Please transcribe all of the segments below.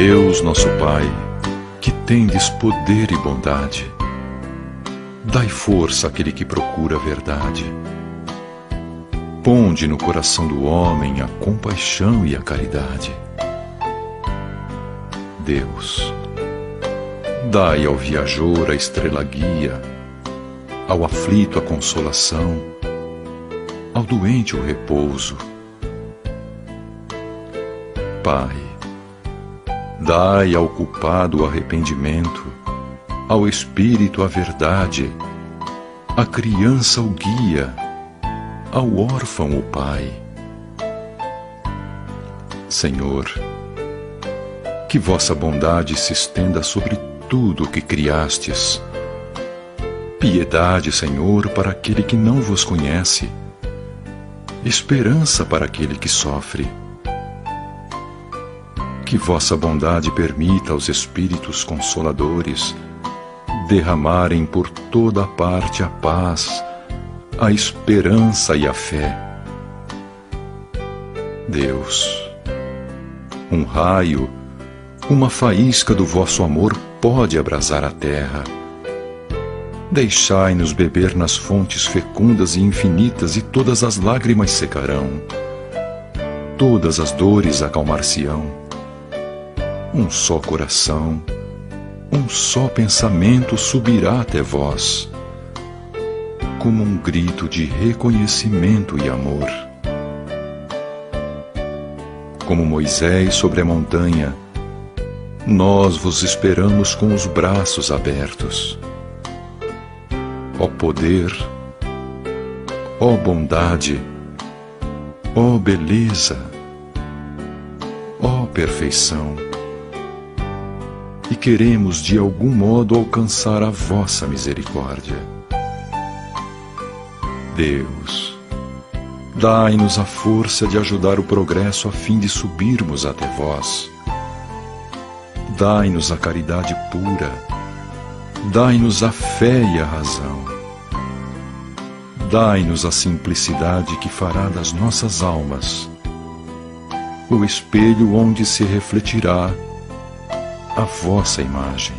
Deus, nosso Pai, que tendes poder e bondade, dai força àquele que procura a verdade. Ponde no coração do homem a compaixão e a caridade. Deus, dai ao viajor a estrela guia, ao aflito a consolação, ao doente o repouso. Pai, dai ao culpado o arrependimento, ao espírito a verdade, à criança o guia, ao órfão o pai. Senhor, que vossa bondade se estenda sobre tudo o que criastes. Piedade, Senhor, para aquele que não vos conhece, esperança para aquele que sofre. Que vossa bondade permita aos Espíritos Consoladores derramarem por toda a parte a paz, a esperança e a fé. Deus, um raio, uma faísca do vosso amor pode abrasar a terra. Deixai-nos beber nas fontes fecundas e infinitas, e todas as lágrimas secarão, todas as dores acalmar-se-ão. Um só coração, um só pensamento subirá até vós, como um grito de reconhecimento e amor. Como Moisés sobre a montanha, nós vos esperamos com os braços abertos. Ó poder, ó bondade, ó beleza, ó perfeição, e queremos de algum modo alcançar a vossa misericórdia. Deus, dai-nos a força de ajudar o progresso a fim de subirmos até vós. Dai-nos a caridade pura, dai-nos a fé e a razão. Dai-nos a simplicidade que fará das nossas almas o espelho onde se refletirá a vossa imagem.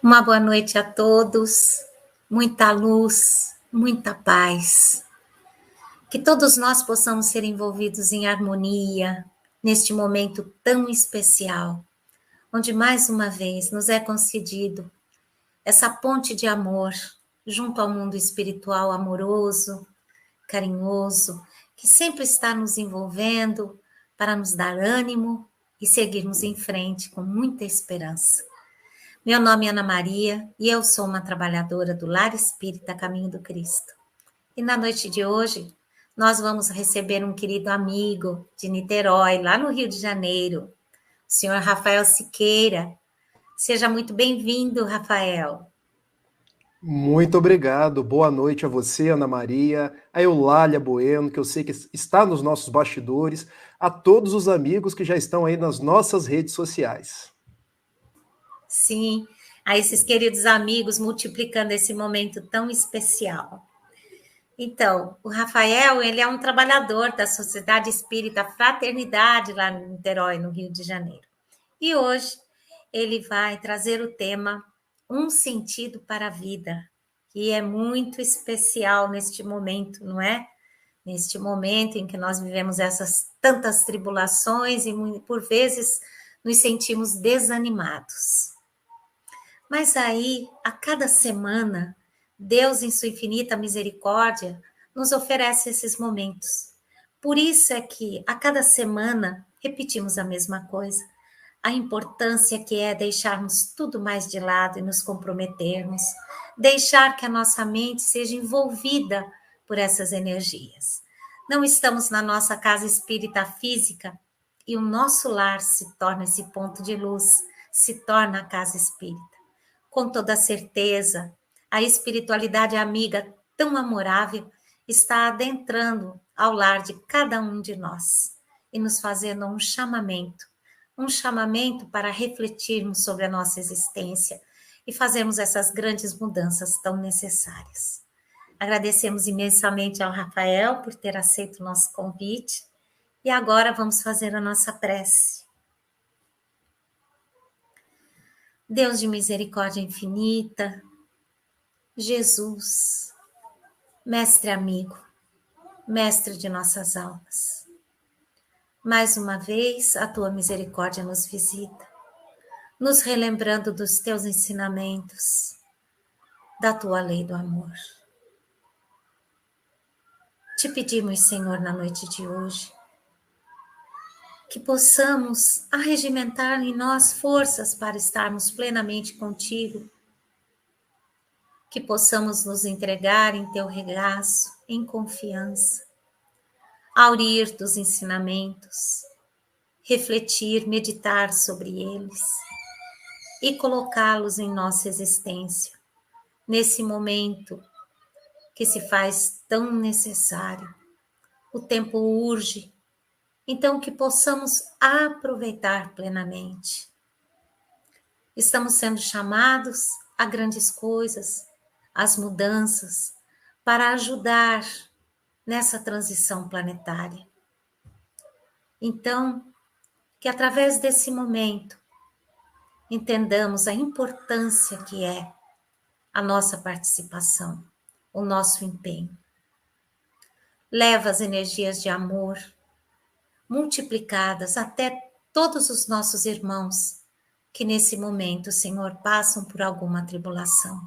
Uma boa noite a todos, muita luz, muita paz. Que todos nós possamos ser envolvidos em harmonia neste momento tão especial, onde mais uma vez nos é concedido essa ponte de amor junto ao mundo espiritual amoroso, carinhoso, que sempre está nos envolvendo para nos dar ânimo e seguirmos em frente com muita esperança. Meu nome é Ana Maria e eu sou uma trabalhadora do Lar Espírita Caminho do Cristo. E na noite de hoje, nós vamos receber um querido amigo de Niterói, lá no Rio de Janeiro, o senhor Rafael Siqueira. Seja muito bem-vindo, Rafael. Muito obrigado. Boa noite a você, Ana Maria, a Eulália Bueno, que eu sei que está nos nossos bastidores, a todos os amigos que já estão aí nas nossas redes sociais. Sim, a esses queridos amigos multiplicando esse momento tão especial. Então, o Rafael, ele é um trabalhador da Sociedade Espírita Fraternidade, lá em Niterói, no Rio de Janeiro. E hoje ele vai trazer o tema Um Sentido para a Vida, que é muito especial neste momento, não é? Neste momento em que nós vivemos essas tantas tribulações e, por vezes, nos sentimos desanimados. Mas aí, a cada semana, Deus, em sua infinita misericórdia, nos oferece esses momentos. Por isso é que, a cada semana, repetimos a mesma coisa. A importância que é deixarmos tudo mais de lado e nos comprometermos, deixar que a nossa mente seja envolvida por essas energias. Não estamos na nossa casa espírita física e o nosso lar se torna esse ponto de luz, se torna a casa espírita. Com toda certeza, a espiritualidade amiga tão amorável está adentrando ao lar de cada um de nós e nos fazendo um chamamento para refletirmos sobre a nossa existência e fazermos essas grandes mudanças tão necessárias. Agradecemos imensamente ao Rafael por ter aceito o nosso convite e agora vamos fazer a nossa prece. Deus de misericórdia infinita, Jesus, mestre amigo, mestre de nossas almas, mais uma vez a tua misericórdia nos visita, nos relembrando dos teus ensinamentos, da tua lei do amor. Te pedimos, Senhor, na noite de hoje, que possamos arregimentar em nós forças para estarmos plenamente contigo, que possamos nos entregar em teu regaço, em confiança, aurir dos ensinamentos, refletir, meditar sobre eles e colocá-los em nossa existência, nesse momento que se faz tão necessário. O tempo urge, então que possamos aproveitar plenamente. Estamos sendo chamados a grandes coisas, às mudanças, para ajudar nessa transição planetária. Então, que através desse momento, entendamos a importância que é a nossa participação, o nosso empenho. Leva as energias de amor, multiplicadas até todos os nossos irmãos que nesse momento, Senhor, passam por alguma tribulação.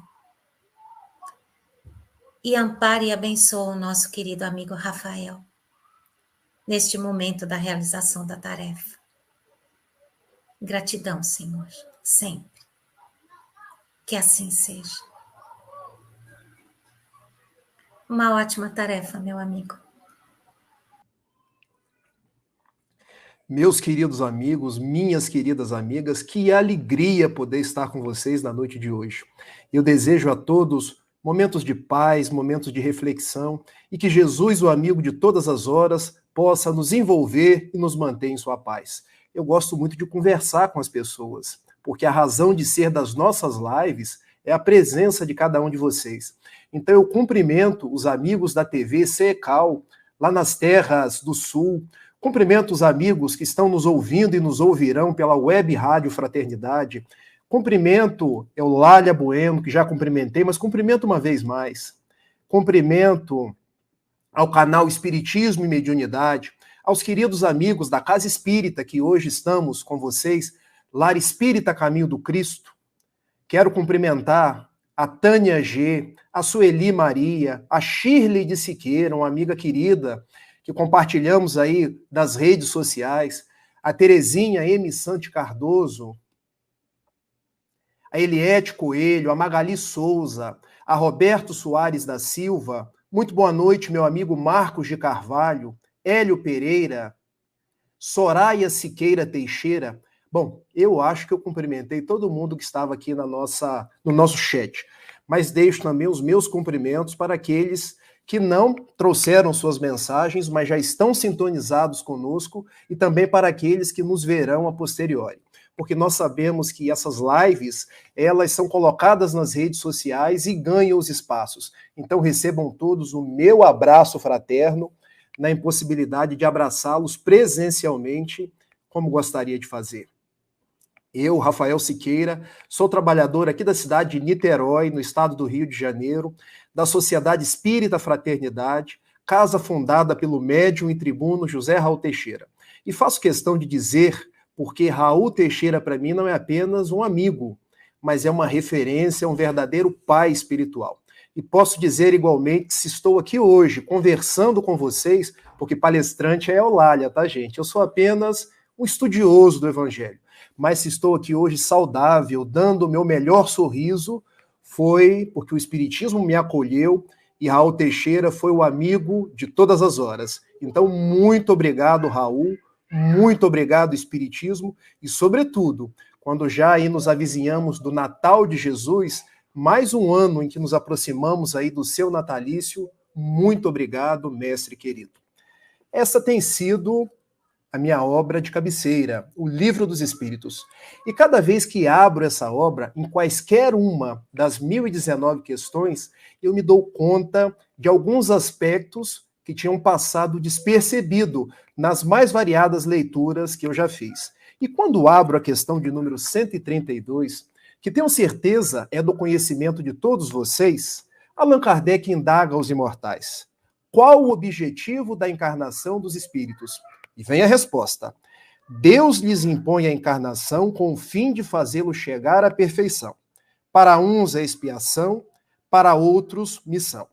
E ampare e abençoa o nosso querido amigo Rafael, neste momento da realização da tarefa. Gratidão, Senhor, sempre. Que assim seja. Uma ótima tarefa, meu amigo. Meus queridos amigos, minhas queridas amigas, que alegria poder estar com vocês na noite de hoje. Eu desejo a todos momentos de paz, momentos de reflexão e que Jesus, o amigo de todas as horas, possa nos envolver e nos manter em sua paz. Eu gosto muito de conversar com as pessoas, porque a razão de ser das nossas lives é a presença de cada um de vocês. Então eu cumprimento os amigos da TV CECAL, lá nas terras do Sul. Cumprimento os amigos que estão nos ouvindo e nos ouvirão pela Web Rádio Fraternidade. Cumprimento Eulália Bueno, que já cumprimentei, mas cumprimento uma vez mais. Cumprimento ao canal Espiritismo e Mediunidade, aos queridos amigos da Casa Espírita, que hoje estamos com vocês, Lar Espírita Caminho do Cristo. Quero cumprimentar a Tânia G, a Sueli Maria, a Shirley de Siqueira, uma amiga querida, que compartilhamos aí das redes sociais, a Terezinha M. Sante Cardoso, a Eliette Coelho, a Magali Souza, a Roberto Soares da Silva. Muito boa noite, meu amigo Marcos de Carvalho, Hélio Pereira, Soraya Siqueira Teixeira. Bom, eu acho que eu cumprimentei todo mundo que estava aqui no nosso chat, mas deixo também os meus cumprimentos para aqueles que não trouxeram suas mensagens, mas já estão sintonizados conosco, e também para aqueles que nos verão a posteriori. porque nós sabemos que essas lives, elas são colocadas nas redes sociais e ganham os espaços. Então recebam todos o meu abraço fraterno, na impossibilidade de abraçá-los presencialmente, como gostaria de fazer. Eu, Rafael Siqueira, sou trabalhador aqui da cidade de Niterói, no estado do Rio de Janeiro, da Sociedade Espírita Fraternidade, casa fundada pelo médium e tribuno José Raul Teixeira. E faço questão de dizer, porque Raul Teixeira para mim não é apenas um amigo, mas é uma referência, um verdadeiro pai espiritual. E posso dizer igualmente que se estou aqui hoje conversando com vocês, porque palestrante é Eulália, tá, gente? Eu sou apenas um estudioso do Evangelho. Mas se estou aqui hoje saudável, dando o meu melhor sorriso, foi porque o Espiritismo me acolheu e Raul Teixeira foi o amigo de todas as horas. Então, muito obrigado, Raul, muito obrigado, Espiritismo, e, sobretudo, quando já aí nos avizinhamos do Natal de Jesus, mais um ano em que nos aproximamos aí do seu natalício, muito obrigado, mestre querido. Essa tem sido a minha obra de cabeceira, o Livro dos Espíritos. E cada vez que abro essa obra, em quaisquer uma das 1019 questões, eu me dou conta de alguns aspectos que tinham passado despercebido nas mais variadas leituras que eu já fiz. E quando abro a questão de número 132, que tenho certeza é do conhecimento de todos vocês, Allan Kardec indaga aos imortais: qual o objetivo da encarnação dos espíritos? E vem a resposta: Deus lhes impõe a encarnação com o fim de fazê-los chegar à perfeição. Para uns é expiação, para outros missão.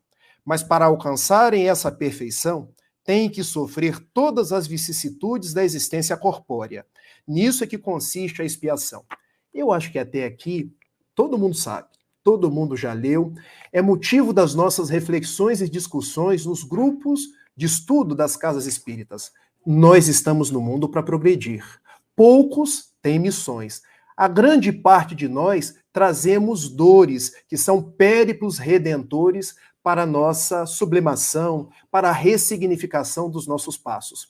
Mas para alcançarem essa perfeição, têm que sofrer todas as vicissitudes da existência corpórea. Nisso é que consiste a expiação. Eu acho que até aqui todo mundo sabe, todo mundo já leu, é motivo das nossas reflexões e discussões nos grupos de estudo das casas espíritas. Nós estamos no mundo para progredir. Poucos têm missões. A grande parte de nós trazemos dores, que são périplos redentores para a nossa sublimação, para a ressignificação dos nossos passos.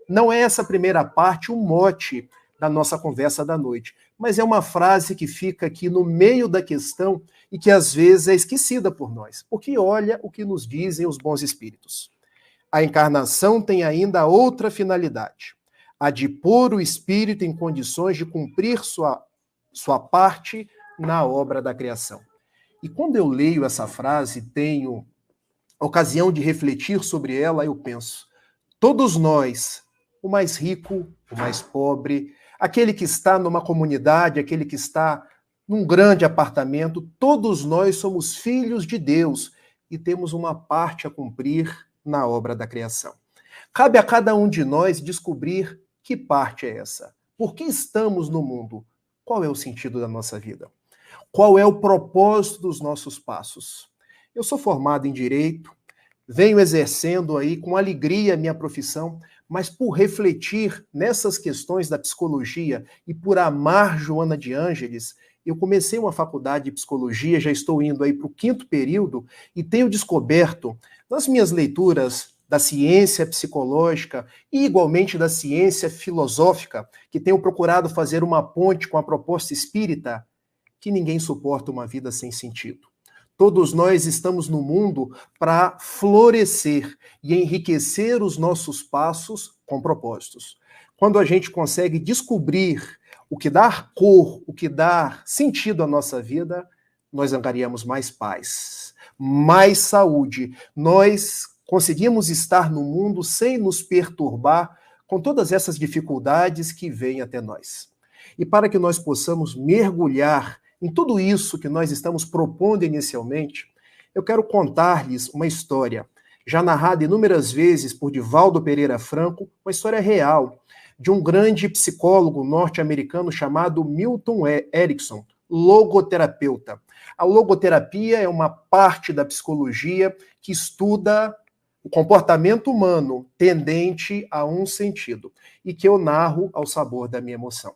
Não é essa primeira parte o mote da nossa conversa da noite, mas é uma frase que fica aqui no meio da questão e que às vezes é esquecida por nós, porque olha o que nos dizem os bons espíritos. A encarnação tem ainda outra finalidade, a de pôr o espírito em condições de cumprir sua parte na obra da criação. E quando eu leio essa frase, tenho ocasião de refletir sobre ela, eu penso, todos nós, o mais rico, o mais pobre, aquele que está numa comunidade, aquele que está num grande apartamento, todos nós somos filhos de Deus e temos uma parte a cumprir na obra da criação. Cabe a cada um de nós descobrir que parte é essa. Por que estamos no mundo? Qual é o sentido da nossa vida? Qual é o propósito dos nossos passos? Eu sou formado em Direito, venho exercendo aí com alegria a minha profissão, mas por refletir nessas questões da psicologia e por amar Joana de Ângeles, eu comecei uma faculdade de psicologia, já estou indo aí para o 5º período e tenho descoberto nas minhas leituras da ciência psicológica e igualmente da ciência filosófica, que tenho procurado fazer uma ponte com a proposta espírita, que ninguém suporta uma vida sem sentido. Todos nós estamos no mundo para florescer e enriquecer os nossos passos com propósitos. Quando a gente consegue descobrir o que dá cor, o que dá sentido à nossa vida, nós angariamos mais paz, mais saúde. Nós conseguimos estar no mundo sem nos perturbar com todas essas dificuldades que vêm até nós. E para que nós possamos mergulhar em tudo isso que nós estamos propondo inicialmente, eu quero contar-lhes uma história, já narrada inúmeras vezes por Divaldo Pereira Franco, uma história real, de um grande psicólogo norte-americano chamado Milton Erickson, logoterapeuta. A logoterapia é uma parte da psicologia que estuda o comportamento humano tendente a um sentido, e que eu narro ao sabor da minha emoção.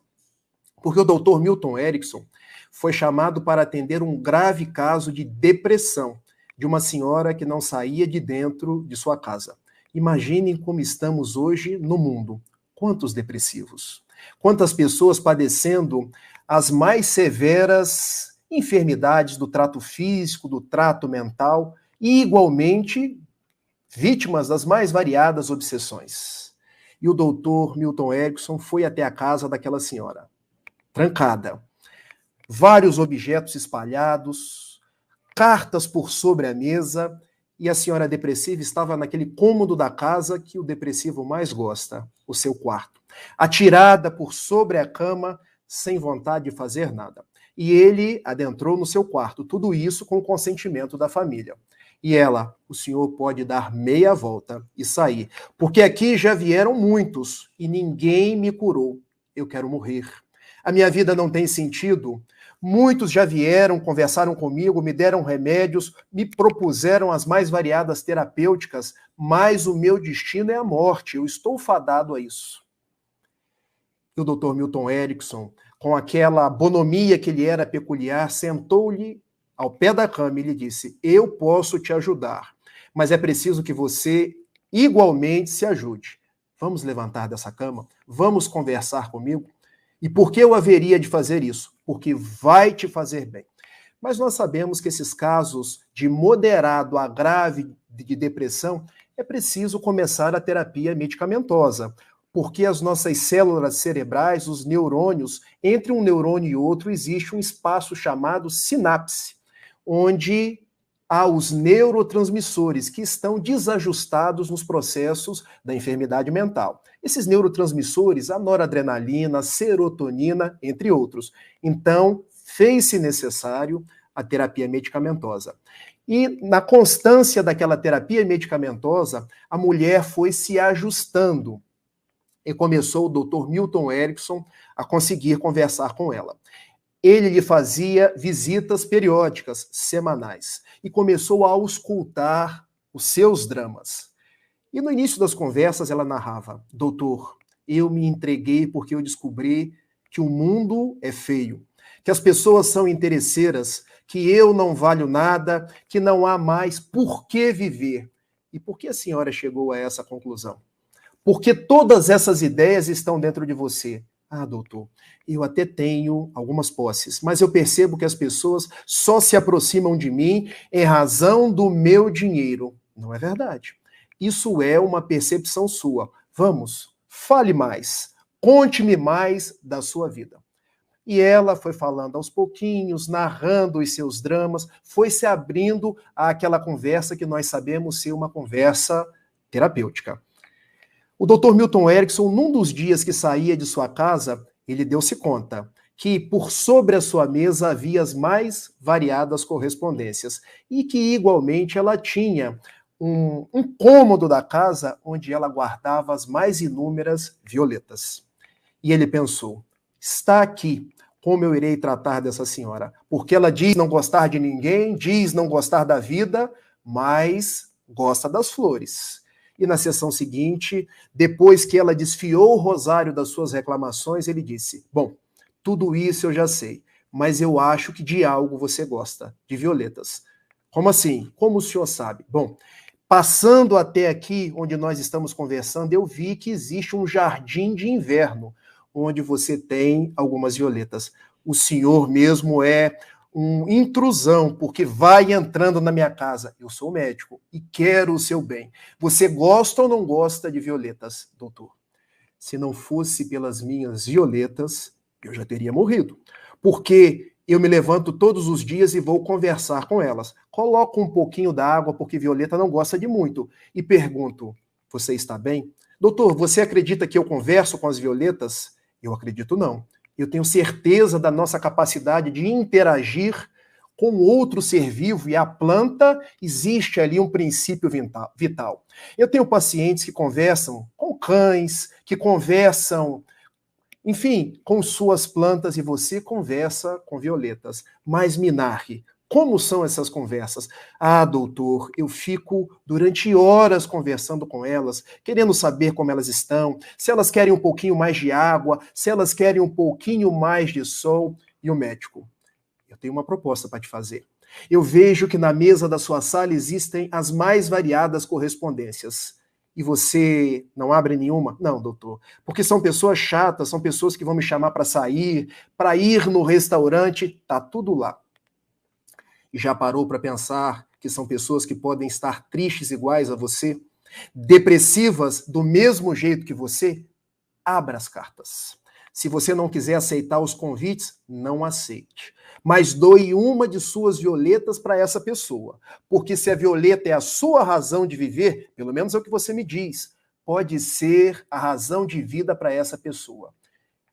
Porque o Dr. Milton Erickson foi chamado para atender um grave caso de depressão de uma senhora que não saía de dentro de sua casa. Imaginem como estamos hoje no mundo. Quantos depressivos? Quantas pessoas padecendo as mais severas enfermidades do trato físico, do trato mental, e igualmente vítimas das mais variadas obsessões. E o doutor Milton Erickson foi até a casa daquela senhora, trancada. Vários objetos espalhados, cartas por sobre a mesa, e a senhora depressiva estava naquele cômodo da casa que o depressivo mais gosta, o seu quarto. Atirada por sobre a cama, sem vontade de fazer nada. E ele adentrou no seu quarto, tudo isso com o consentimento da família. E ela, o senhor pode dar meia volta e sair, porque aqui já vieram muitos e ninguém me curou. Eu quero morrer. A minha vida não tem sentido. Muitos já vieram, conversaram comigo, me deram remédios, me propuseram as mais variadas terapêuticas, mas o meu destino é a morte. Eu estou fadado a isso. E o Dr. Milton Erickson, com aquela bonomia que lhe era peculiar, sentou-lhe ao pé da cama e lhe disse: eu posso te ajudar, mas é preciso que você igualmente se ajude. Vamos levantar dessa cama? Vamos conversar comigo? E por que eu haveria de fazer isso? Porque vai te fazer bem. Mas nós sabemos que esses casos de moderado a grave de depressão, é preciso começar a terapia medicamentosa, porque as nossas células cerebrais, os neurônios, entre um neurônio e outro existe um espaço chamado sinapse, onde há os neurotransmissores que estão desajustados nos processos da enfermidade mental. Esses neurotransmissores, a noradrenalina, a serotonina, entre outros. Então, fez-se necessário a terapia medicamentosa. E na constância daquela terapia medicamentosa, a mulher foi se ajustando. E começou o Dr. Milton Erickson a conseguir conversar com ela. Ele lhe fazia visitas periódicas, semanais, e começou a auscultar os seus dramas. E no início das conversas ela narrava: doutor, eu me entreguei porque eu descobri que o mundo é feio, que as pessoas são interesseiras, que eu não valho nada, que não há mais por que viver. E por que a senhora chegou a essa conclusão? Porque todas essas ideias estão dentro de você. Ah, doutor, eu até tenho algumas posses, mas eu percebo que as pessoas só se aproximam de mim em razão do meu dinheiro. Não é verdade. Isso é uma percepção sua. Vamos, fale mais, conte-me mais da sua vida. E ela foi falando aos pouquinhos, narrando os seus dramas, foi se abrindo àquela conversa que nós sabemos ser uma conversa terapêutica. O Dr. Milton Erickson, num dos dias que saía de sua casa, ele deu-se conta que por sobre a sua mesa havia as mais variadas correspondências e que, igualmente, ela tinha um cômodo da casa onde ela guardava as mais inúmeras violetas. E ele pensou: está aqui como eu irei tratar dessa senhora, porque ela diz não gostar de ninguém, diz não gostar da vida, mas gosta das flores. E na sessão seguinte, depois que ela desfiou o rosário das suas reclamações, ele disse: bom, tudo isso eu já sei, mas eu acho que de algo você gosta, de violetas. Como assim? Como o senhor sabe? Bom, passando até aqui, onde nós estamos conversando, eu vi que existe um jardim de inverno, onde você tem algumas violetas. O senhor mesmo é uma intrusão, porque vai entrando na minha casa. Eu sou médico e quero o seu bem. Você gosta ou não gosta de violetas, doutor? Se não fosse pelas minhas violetas, eu já teria morrido. Porque eu me levanto todos os dias e vou conversar com elas. Coloco um pouquinho d'água, porque violeta não gosta de muito. E pergunto: você está bem? Doutor, você acredita que eu converso com as violetas? Eu acredito não. Eu tenho certeza da nossa capacidade de interagir com outro ser vivo, e a planta existe ali um princípio vital. Eu tenho pacientes que conversam com cães, que conversam, enfim, com suas plantas, e você conversa com violetas. Mas me narre, como são essas conversas? Ah, doutor, eu fico durante horas conversando com elas, querendo saber como elas estão, se elas querem um pouquinho mais de água, se elas querem um pouquinho mais de sol. E o médico: eu tenho uma proposta para te fazer. Eu vejo que na mesa da sua sala existem as mais variadas correspondências. e você não abre nenhuma? Não, doutor, porque são pessoas chatas, são pessoas que vão me chamar para sair, para ir no restaurante, tá tudo lá. E já parou para pensar que são pessoas que podem estar tristes iguais a você? Depressivas do mesmo jeito que você? Abra as cartas. Se você não quiser aceitar os convites, não aceite. Mas doe uma de suas violetas para essa pessoa. Porque se a violeta é a sua razão de viver, pelo menos é o que você me diz, pode ser a razão de vida para essa pessoa.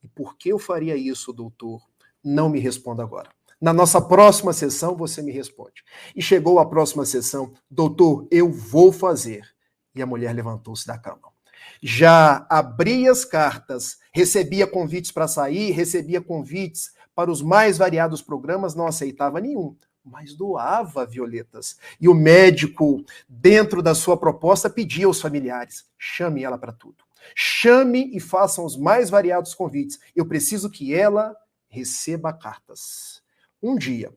E por que eu faria isso, doutor? Não me responda agora. Na nossa próxima sessão, você me responde. E chegou a próxima sessão, doutor, eu vou fazer. E a mulher levantou-se da cama. Já abria as cartas, recebia convites para sair, recebia convites para os mais variados programas, não aceitava nenhum, mas doava violetas. E o médico, dentro da sua proposta, pedia aos familiares, chame ela para tudo. Chame e façam os mais variados convites. Eu preciso que ela receba cartas. Um dia,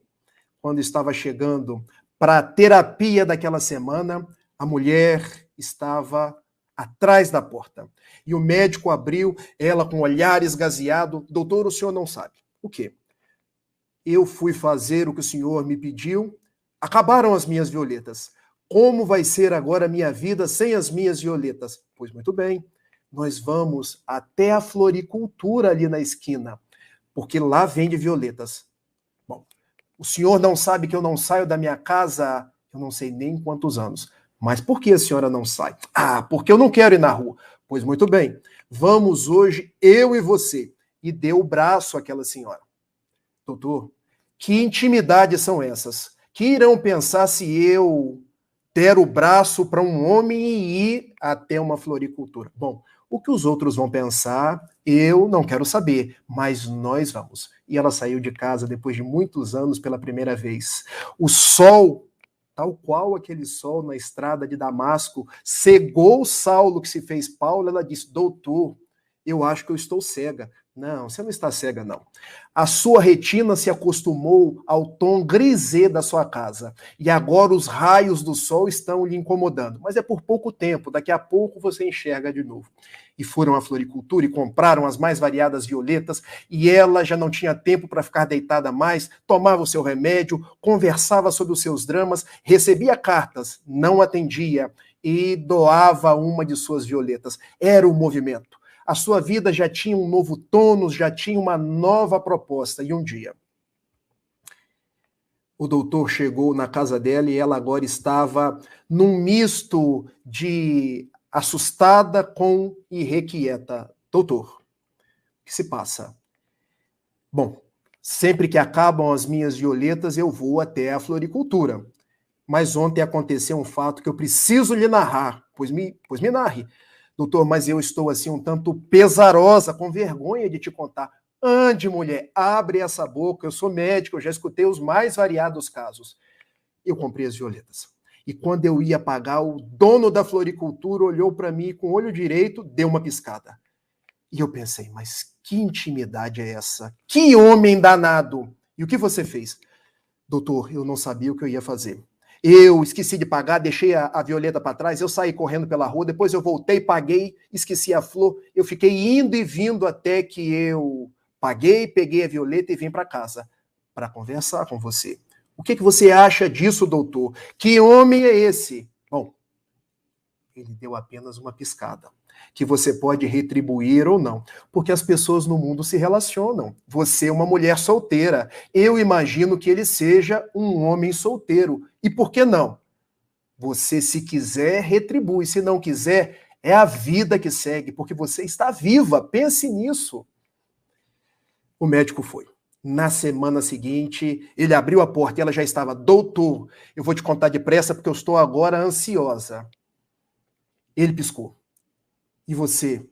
quando estava chegando para a terapia daquela semana, a mulher estava atrás da porta. E o médico abriu, ela com o olhar esgazeado. Doutor, o senhor não sabe. O quê? Eu fui fazer o que o senhor me pediu, acabaram as minhas violetas. Como vai ser agora a minha vida sem as minhas violetas? Pois muito bem, nós vamos até a floricultura ali na esquina, porque lá vende violetas. Bom, o senhor não sabe que eu não saio da minha casa, eu não sei nem quantos anos. Mas por que a senhora não sai? Ah, porque eu não quero ir na rua. Pois muito bem, vamos hoje, eu e você. E deu o braço àquela senhora. Doutor, que intimidades são essas? Que irão pensar se eu der o braço para um homem e ir até uma floricultura? Bom, o que os outros vão pensar, eu não quero saber, mas nós vamos. E ela saiu de casa depois de muitos anos pela primeira vez. O sol, tal qual aquele sol na estrada de Damasco, cegou Saulo, que se fez Paulo. Ela disse, doutor, eu acho que eu estou cega. Não, você não está cega, não. A sua retina se acostumou ao tom grisê da sua casa. E agora os raios do sol estão lhe incomodando. Mas é por pouco tempo, daqui a pouco você enxerga de novo. E foram à floricultura e compraram as mais variadas violetas, e ela já não tinha tempo para ficar deitada mais, tomava o seu remédio, conversava sobre os seus dramas, recebia cartas, não atendia, e doava uma de suas violetas. Era o movimento. A sua vida já tinha um novo tônus, já tinha uma nova proposta. E um dia, o doutor chegou na casa dela e ela agora estava num misto de assustada com irrequieta. Doutor, o que se passa? Bom, sempre que acabam as minhas violetas, eu vou até a floricultura. Mas ontem aconteceu um fato que eu preciso lhe narrar. Pois me narre. Doutor, mas eu estou assim um tanto pesarosa, com vergonha de te contar. Ande, mulher, abre essa boca, eu sou médico, eu já escutei os mais variados casos. Eu comprei as violetas. E quando eu ia pagar, o dono da floricultura olhou para mim e com o olho direito deu uma piscada. E eu pensei, mas que intimidade é essa? Que homem danado! E o que você fez? Doutor, eu não sabia o que eu ia fazer. Eu esqueci de pagar, deixei a violeta para trás, eu saí correndo pela rua, depois eu voltei, paguei, esqueci a flor, eu fiquei indo e vindo até que eu paguei, peguei a violeta e vim para casa para conversar com você. O que você acha disso, doutor? Que homem é esse? Bom, ele deu apenas uma piscada, que você pode retribuir ou não, porque as pessoas no mundo se relacionam. Você é uma mulher solteira, eu imagino que ele seja um homem solteiro. E por que não? Você, se quiser, retribui. Se não quiser, é a vida que segue, porque você está viva. Pense nisso. O médico foi. Na semana seguinte, ele abriu a porta e ela já estava, doutor, eu vou te contar depressa porque eu estou agora ansiosa. Ele piscou. E você?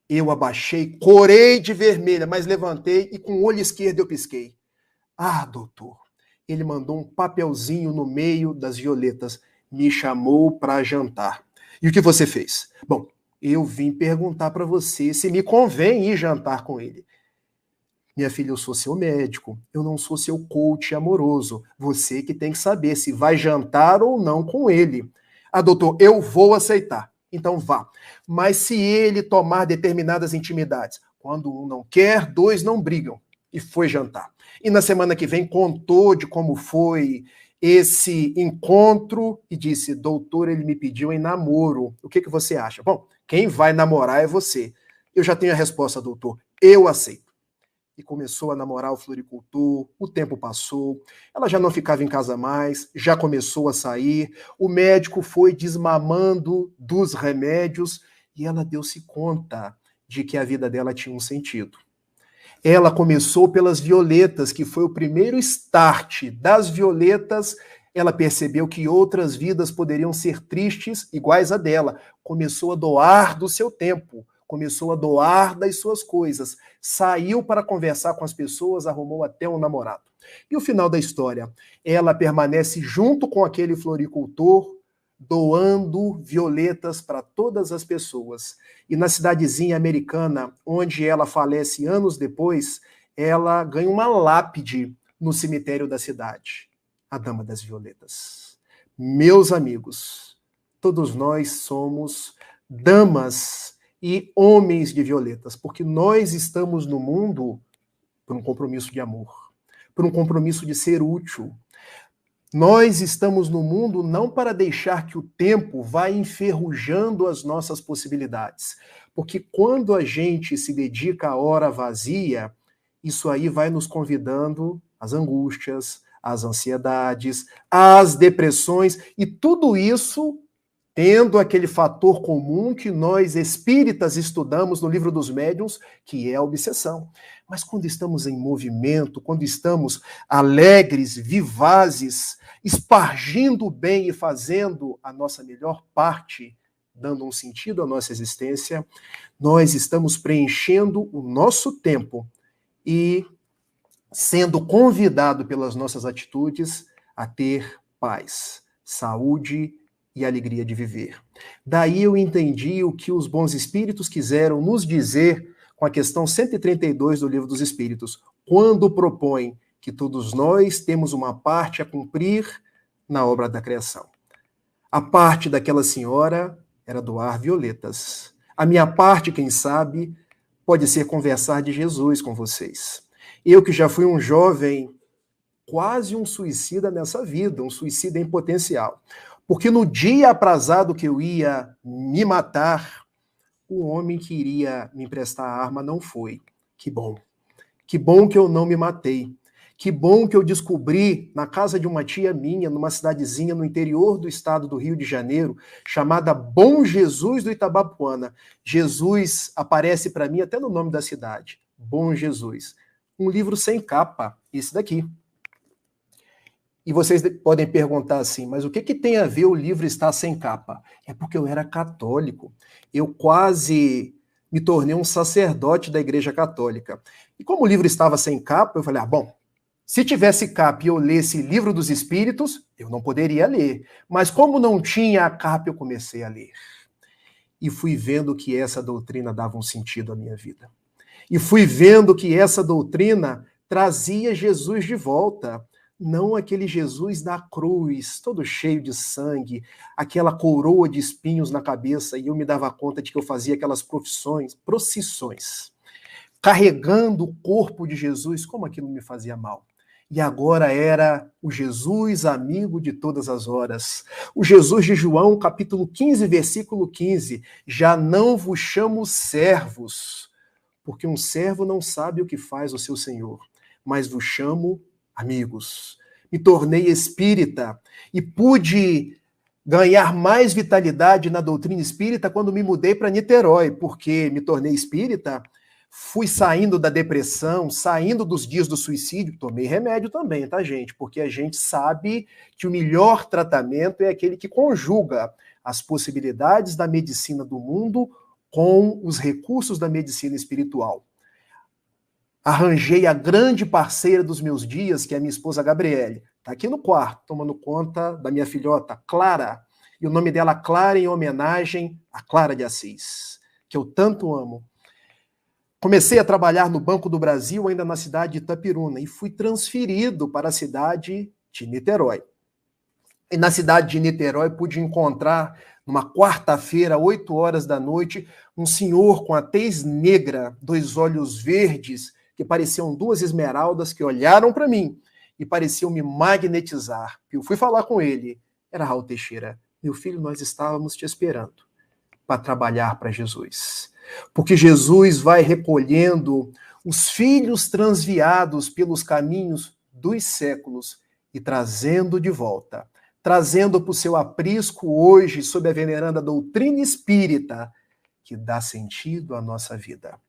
Eu abaixei, corei de vermelha, mas levantei e com o olho esquerdo eu pisquei. Ah, doutor. Ele mandou um papelzinho no meio das violetas, me chamou para jantar. E o que você fez? Bom, eu vim perguntar para você se me convém ir jantar com ele. Minha filha, eu sou seu médico, eu não sou seu coach amoroso. Você que tem que saber se vai jantar ou não com ele. Ah, doutor, eu vou aceitar. então vá. Mas se ele tomar determinadas intimidades, quando um não quer, dois não brigam. E foi jantar. E na semana que vem contou de como foi esse encontro e disse: doutor, ele me pediu em namoro. O que você acha? Bom, quem vai namorar é você. Eu já tenho a resposta, doutor. Eu aceito. E começou a namorar o floricultor, o tempo passou, ela já não ficava em casa mais, já começou a sair, o médico foi desmamando dos remédios e ela deu-se conta de que a vida dela tinha um sentido. Ela começou pelas violetas, que foi o primeiro start das violetas. Ela percebeu que outras vidas poderiam ser tristes iguais a dela. Começou a doar do seu tempo, começou a doar das suas coisas, saiu para conversar com as pessoas, arrumou até um namorado. E o final da história? Ela permanece junto com aquele floricultor, doando violetas para todas as pessoas. E na cidadezinha americana, onde ela falece anos depois, ela ganha uma lápide no cemitério da cidade. A Dama das Violetas. Meus amigos, todos nós somos damas e homens de violetas, porque nós estamos no mundo por um compromisso de amor, por um compromisso de ser útil. Nós estamos no mundo não para deixar que o tempo vá enferrujando as nossas possibilidades, porque quando a gente se dedica à hora vazia, isso aí vai nos convidando às angústias, às ansiedades, às depressões, e tudo isso tendo aquele fator comum que nós espíritas estudamos no Livro dos Médiuns, que é a obsessão. Mas quando estamos em movimento, quando estamos alegres, vivazes, espargindo o bem e fazendo a nossa melhor parte, dando um sentido à nossa existência, nós estamos preenchendo o nosso tempo e sendo convidado pelas nossas atitudes a ter paz, saúde e alegria de viver. Daí eu entendi o que os bons espíritos quiseram nos dizer com a questão 132 do Livro dos Espíritos, quando propõe que todos nós temos uma parte a cumprir na obra da criação. A parte daquela senhora era doar violetas. A minha parte, quem sabe, pode ser conversar de Jesus com vocês. Eu que já fui um jovem, quase um suicida nessa vida, um suicida em potencial. Porque no dia aprazado que eu ia me matar, o homem que iria me emprestar a arma não foi. Que bom. Que bom que eu não me matei. Que bom que eu descobri, na casa de uma tia minha, numa cidadezinha no interior do estado do Rio de Janeiro, chamada Bom Jesus do Itabapuana. Jesus aparece para mim até no nome da cidade. Bom Jesus. Um livro sem capa, esse daqui. E vocês podem perguntar assim, mas o que tem a ver o livro estar sem capa? É porque eu era católico. Eu quase me tornei um sacerdote da Igreja Católica. E como o livro estava sem capa, eu falei, bom, se tivesse capa e eu lesse Livro dos Espíritos, eu não poderia ler. Mas como não tinha a capa, eu comecei a ler. E fui vendo que essa doutrina dava um sentido à minha vida. E fui vendo que essa doutrina trazia Jesus de volta. Não aquele Jesus da cruz, todo cheio de sangue, aquela coroa de espinhos na cabeça, e eu me dava conta de que eu fazia aquelas procissões, carregando o corpo de Jesus, como aquilo me fazia mal. E agora era o Jesus amigo de todas as horas. O Jesus de João, capítulo 15, versículo 15, já não vos chamo servos, porque um servo não sabe o que faz o seu senhor, mas vos chamo amigos. Me tornei espírita e pude ganhar mais vitalidade na doutrina espírita quando me mudei para Niterói, porque me tornei espírita, fui saindo da depressão, saindo dos dias do suicídio, tomei remédio também, tá, gente? Porque a gente sabe que o melhor tratamento é aquele que conjuga as possibilidades da medicina do mundo com os recursos da medicina espiritual. Arranjei a grande parceira dos meus dias, que é a minha esposa Gabriele. Está aqui no quarto, tomando conta da minha filhota, Clara. E o nome dela, Clara, em homenagem a Clara de Assis, que eu tanto amo. Comecei a trabalhar no Banco do Brasil, ainda na cidade de Itapiruna, e fui transferido para a cidade de Niterói. E na cidade de Niterói pude encontrar, numa quarta-feira, 8 horas da noite, um senhor com a tez negra, 2 olhos verdes, que pareciam 2 esmeraldas, que olharam para mim e pareciam me magnetizar. Eu fui falar com ele. Era Raul Teixeira. Meu filho, nós estávamos te esperando para trabalhar para Jesus. Porque Jesus vai recolhendo os filhos transviados pelos caminhos dos séculos e trazendo de volta, trazendo para o seu aprisco hoje, sob a veneranda doutrina espírita, que dá sentido à nossa vida.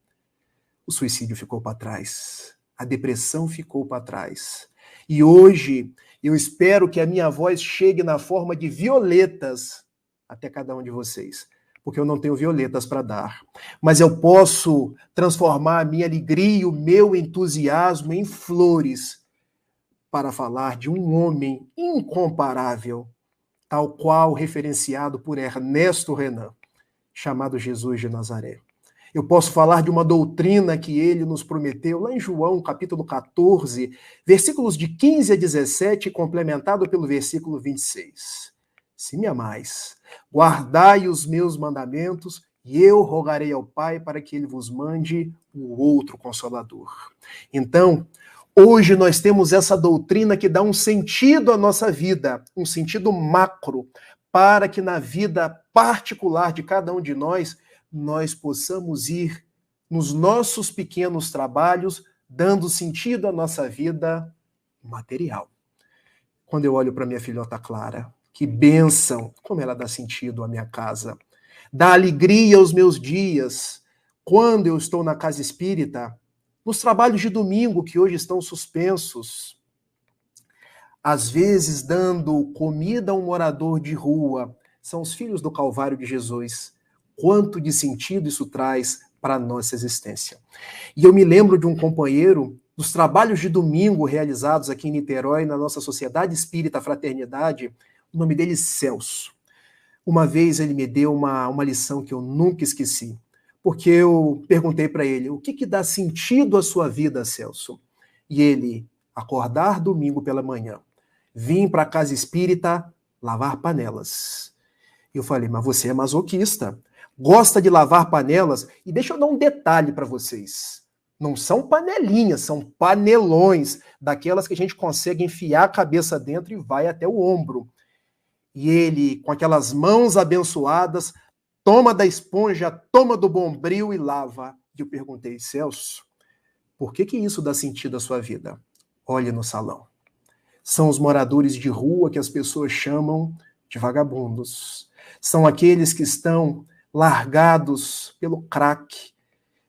O suicídio ficou para trás, a depressão ficou para trás. E hoje eu espero que a minha voz chegue na forma de violetas até cada um de vocês, porque eu não tenho violetas para dar. Mas eu posso transformar a minha alegria e o meu entusiasmo em flores para falar de um homem incomparável, tal qual referenciado por Ernesto Renan, chamado Jesus de Nazaré. Eu posso falar de uma doutrina que ele nos prometeu lá em João, capítulo 14, versículos de 15 a 17, complementado pelo versículo 26. Se me amais, guardai os meus mandamentos, e eu rogarei ao Pai para que ele vos mande o outro Consolador. Então, hoje nós temos essa doutrina que dá um sentido à nossa vida, um sentido macro, para que na vida particular de cada um de nós possamos ir nos nossos pequenos trabalhos, dando sentido à nossa vida material. Quando eu olho para minha filhota Clara, que bênção, como ela dá sentido à minha casa. Dá alegria aos meus dias, quando eu estou na casa espírita, nos trabalhos de domingo que hoje estão suspensos, às vezes dando comida a um morador de rua, são os filhos do Calvário de Jesus. Quanto de sentido isso traz para a nossa existência. E eu me lembro de um companheiro dos trabalhos de domingo realizados aqui em Niterói, na nossa Sociedade Espírita Fraternidade, o nome dele é Celso. Uma vez ele me deu uma lição que eu nunca esqueci, porque eu perguntei para ele, o que dá sentido à sua vida, Celso? E ele, acordar domingo pela manhã, vir para a casa espírita, lavar panelas. Eu falei, mas você é masoquista, gosta de lavar panelas, e deixa eu dar um detalhe para vocês. Não são panelinhas, são panelões, daquelas que a gente consegue enfiar a cabeça dentro e vai até o ombro. E ele, com aquelas mãos abençoadas, toma da esponja, toma do bombril e lava. E eu perguntei, Celso, por que isso dá sentido à sua vida? Olhe no salão. São os moradores de rua que as pessoas chamam de vagabundos. São aqueles que estão largados pelo crack,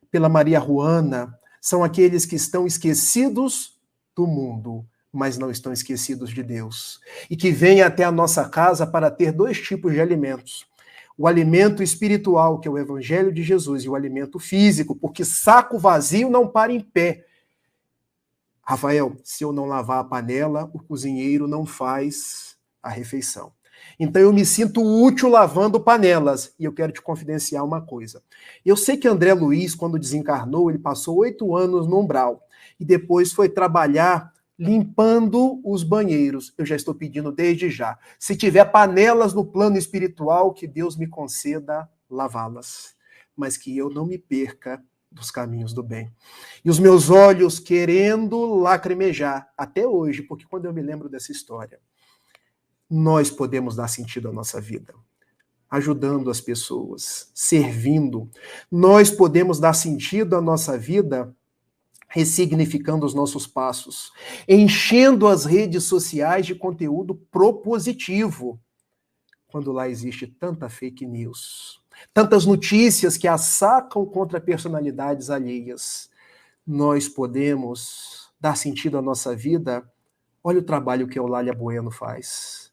pela Maria Ruana, são aqueles que estão esquecidos do mundo, mas não estão esquecidos de Deus, e que vêm até a nossa casa para ter 2 tipos de alimentos. O alimento espiritual, que é o Evangelho de Jesus, e o alimento físico, porque saco vazio não para em pé. Rafael, se eu não lavar a panela, o cozinheiro não faz a refeição. Então eu me sinto útil lavando panelas. E eu quero te confidenciar uma coisa. Eu sei que André Luiz, quando desencarnou, ele passou 8 anos no umbral. E depois foi trabalhar limpando os banheiros. Eu já estou pedindo desde já. Se tiver panelas no plano espiritual, que Deus me conceda lavá-las. Mas que eu não me perca dos caminhos do bem. E os meus olhos querendo lacrimejar, até hoje, porque quando eu me lembro dessa história, nós podemos dar sentido à nossa vida, ajudando as pessoas, servindo. Nós podemos dar sentido à nossa vida, ressignificando os nossos passos, enchendo as redes sociais de conteúdo propositivo, quando lá existe tanta fake news, tantas notícias que assacam contra personalidades alheias. Nós podemos dar sentido à nossa vida. Olha o trabalho que a Eulália Bueno faz.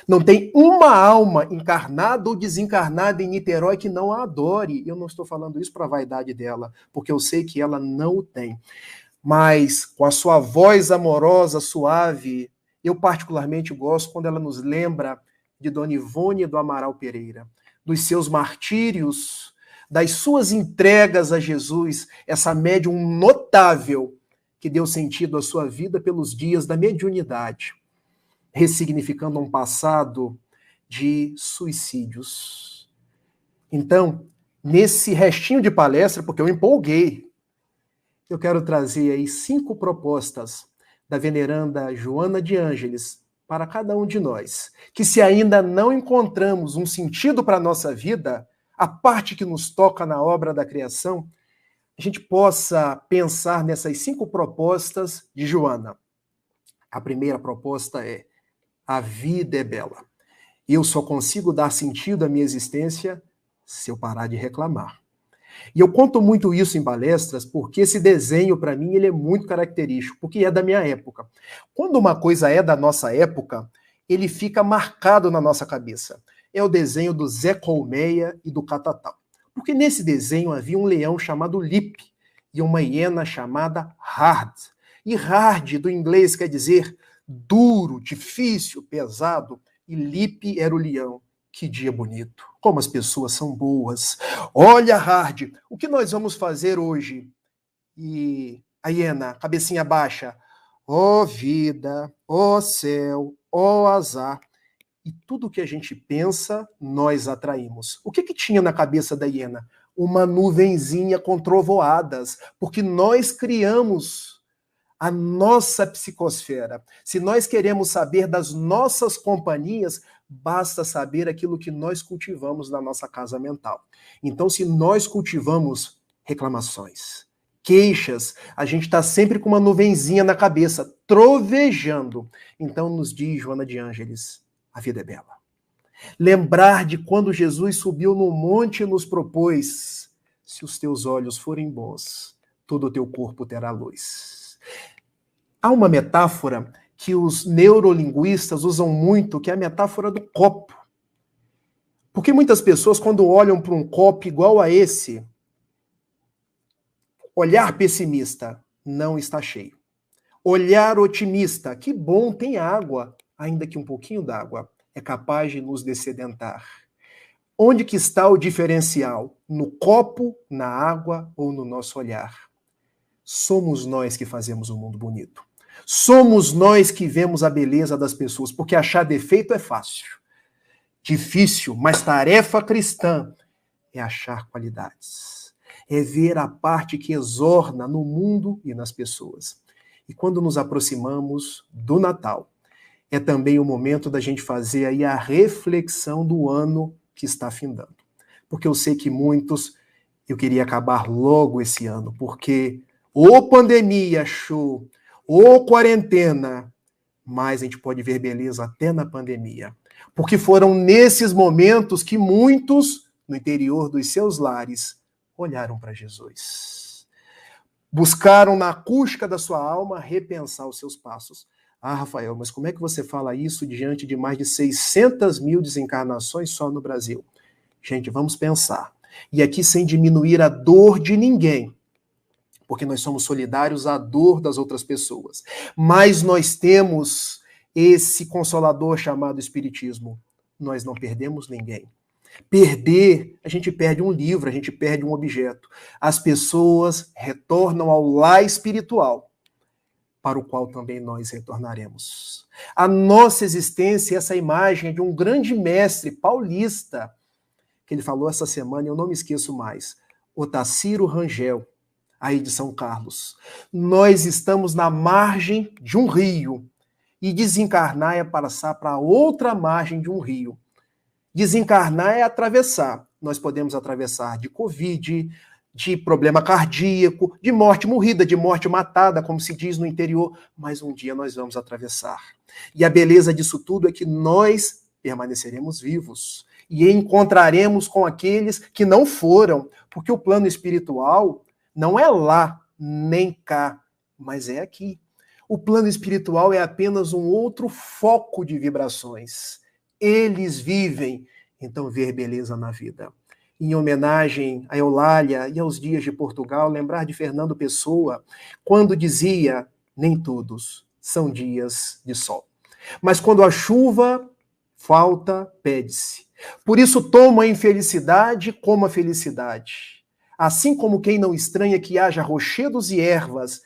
Não tem uma alma encarnada ou desencarnada em Niterói que não a adore. Eu não estou falando isso para a vaidade dela, porque eu sei que ela não o tem. Mas com a sua voz amorosa, suave, eu particularmente gosto quando ela nos lembra de Dona Ivone do Amaral Pereira, dos seus martírios, das suas entregas a Jesus, essa médium notável que deu sentido à sua vida pelos dias da mediunidade. ressignificando um passado de suicídios. Então, nesse restinho de palestra, porque eu empolguei, eu quero trazer aí 5 propostas da veneranda Joana de Ângeles para cada um de nós, que se ainda não encontramos um sentido para a nossa vida, a parte que nos toca na obra da criação, a gente possa pensar nessas 5 propostas de Joana. A primeira proposta é: a vida é bela. Eu só consigo dar sentido à minha existência se eu parar de reclamar. E eu conto muito isso em palestras porque esse desenho, para mim, ele é muito característico, porque é da minha época. Quando uma coisa é da nossa época, ele fica marcado na nossa cabeça. É o desenho do Zé Colmeia e do Catatal. Porque nesse desenho havia um leão chamado Lip e uma hiena chamada Hard. E hard, do inglês, quer dizer duro, difícil, pesado. E Lip era o leão. Que dia bonito. Como as pessoas são boas. Olha, Hard, o que nós vamos fazer hoje? E a hiena, cabecinha baixa. Ó vida, ó céu, ó azar. E tudo que a gente pensa, nós atraímos. O que tinha na cabeça da hiena? Uma nuvenzinha com trovoadas, porque nós criamos a nossa psicosfera. Se nós queremos saber das nossas companhias, basta saber aquilo que nós cultivamos na nossa casa mental. Então, se nós cultivamos reclamações, queixas, a gente está sempre com uma nuvenzinha na cabeça, trovejando. Então, nos diz Joana de Ângeles, a vida é bela. Lembrar de quando Jesus subiu no monte e nos propôs: se os teus olhos forem bons, todo o teu corpo terá luz. Há uma metáfora que os neurolinguistas usam muito, que é a metáfora do copo. Porque muitas pessoas, quando olham para um copo igual a esse, olhar pessimista, não está cheio. Olhar otimista, que bom, tem água, ainda que um pouquinho d'água é capaz de nos dessedentar. Onde que está o diferencial? No copo, na água ou no nosso olhar? Somos nós que fazemos o mundo bonito. Somos nós que vemos a beleza das pessoas, porque achar defeito é fácil. Difícil, mas tarefa cristã é achar qualidades. É ver a parte que exorna no mundo e nas pessoas. E quando nos aproximamos do Natal, é também o momento da gente fazer aí a reflexão do ano que está findando. Porque eu sei que muitos, eu queria acabar logo esse ano, porque ou pandemia, show, ou quarentena, mas a gente pode ver beleza até na pandemia. Porque foram nesses momentos que muitos, no interior dos seus lares, olharam para Jesus. Buscaram na acústica da sua alma repensar os seus passos. Ah, Rafael, mas como é que você fala isso diante de mais de 600 mil desencarnações só no Brasil? Gente, vamos pensar. E aqui sem diminuir a dor de ninguém, porque nós somos solidários à dor das outras pessoas. Mas nós temos esse consolador chamado Espiritismo. Nós não perdemos ninguém. Perder, a gente perde um livro, a gente perde um objeto. As pessoas retornam ao lar espiritual, para o qual também nós retornaremos. A nossa existência, essa imagem é de um grande mestre paulista, que ele falou essa semana, eu não me esqueço mais, Otacílio Rangel, aí de São Carlos. Nós estamos na margem de um rio, e desencarnar é passar para outra margem de um rio. Desencarnar é atravessar. Nós podemos atravessar de Covid, de problema cardíaco, de morte morrida, de morte matada, como se diz no interior, mas um dia nós vamos atravessar. E a beleza disso tudo é que nós permaneceremos vivos e encontraremos com aqueles que não foram, porque o plano espiritual não é lá nem cá, mas é aqui. O plano espiritual é apenas um outro foco de vibrações. Eles vivem, então ver beleza na vida. Em homenagem a Eulália e aos dias de Portugal, lembrar de Fernando Pessoa, quando dizia, nem todos são dias de sol. Mas quando a chuva falta, pede-se. Por isso toma a infelicidade como a felicidade. Assim como quem não estranha que haja rochedos e ervas,